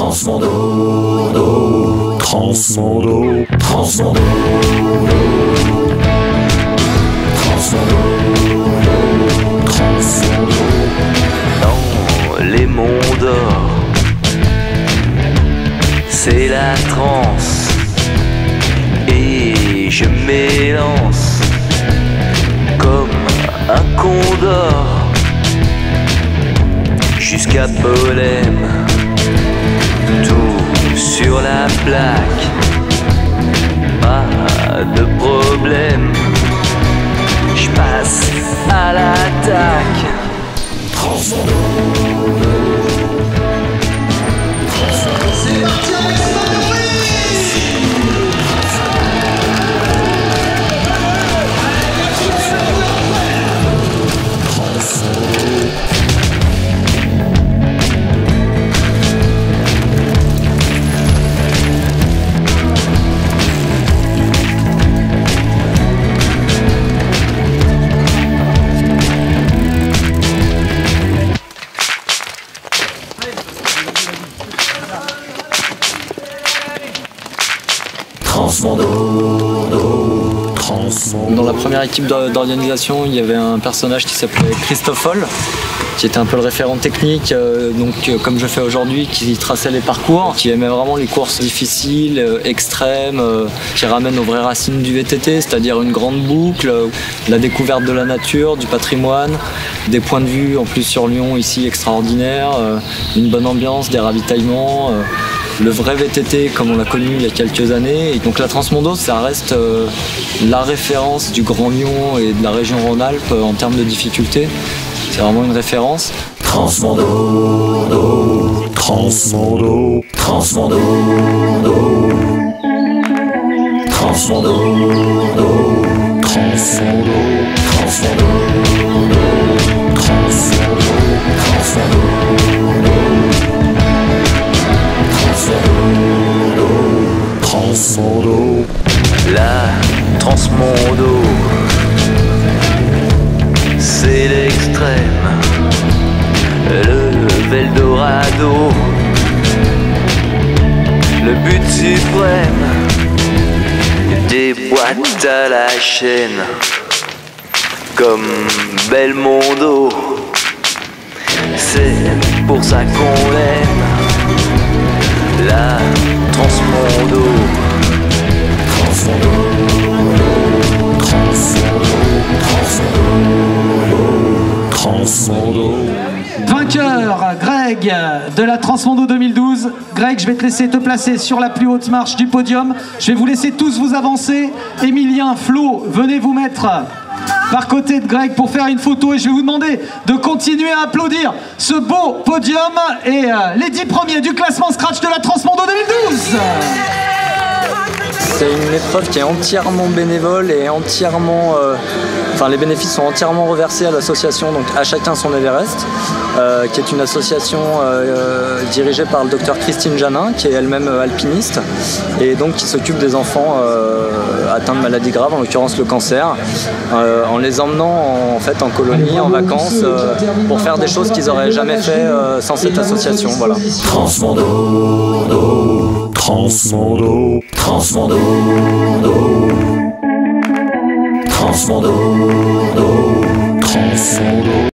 Transmondo, Transmondo, Transmondo, Transmondo, Transmondo. Dans les monts d'or, c'est la transe, et je m'élance comme un condor jusqu'à Polem, tout sur la plaque, pas de problème, je passe à l'attaque. Transmondo. C'est parti avec ça, Transmondo, Transmondo. Dans la première équipe d'organisation, il y avait un personnage qui s'appelait Christophe Hall, qui était un peu le référent technique, comme je fais aujourd'hui, qui traçait les parcours, qui aimait vraiment les courses difficiles, extrêmes, qui ramènent aux vraies racines du VTT, c'est-à-dire une grande boucle, la découverte de la nature, du patrimoine, des points de vue en plus sur Lyon ici extraordinaires, une bonne ambiance, des ravitaillements, le vrai VTT comme on l'a connu il y a quelques années. Et donc la Transmondo, ça reste la référence du Grand Lyon et de la région Rhône-Alpes en termes de difficulté. C'est vraiment une référence. Transmondo, Transmondo, Transmondo, Transmondo, Transmondo, Transmondo, Transmondo, Transmondo. La Transmondo, c'est l'extrême, le Veldorado, le but suprême, des boîtes à la chaîne, comme Belmondo, c'est pour ça qu'on l'aime, la Transmondo. Transmondo. Vainqueur, Greg, de la Transmondo 2012. Greg, je vais te laisser te placer sur la plus haute marche du podium. Je vais vous laisser tous vous avancer. Emilien, Flo, venez vous mettre par côté de Greg pour faire une photo. Et je vais vous demander de continuer à applaudir ce beau podium et les 10 premiers du classement scratch de la Transmondo 2012. C'est une épreuve qui est entièrement bénévole et entièrement... les bénéfices sont entièrement reversés à l'association donc À Chacun Son Everest, qui est une association dirigée par le docteur Christine Janin, qui est elle-même alpiniste, et donc qui s'occupe des enfants atteints de maladies graves, en l'occurrence le cancer, en les emmenant en colonie, en vacances, pour faire des choses qu'ils n'auraient jamais fait sans cette association. Voilà. Transmondo, Transmondo, Transmondo, Transmondo, Transmondo.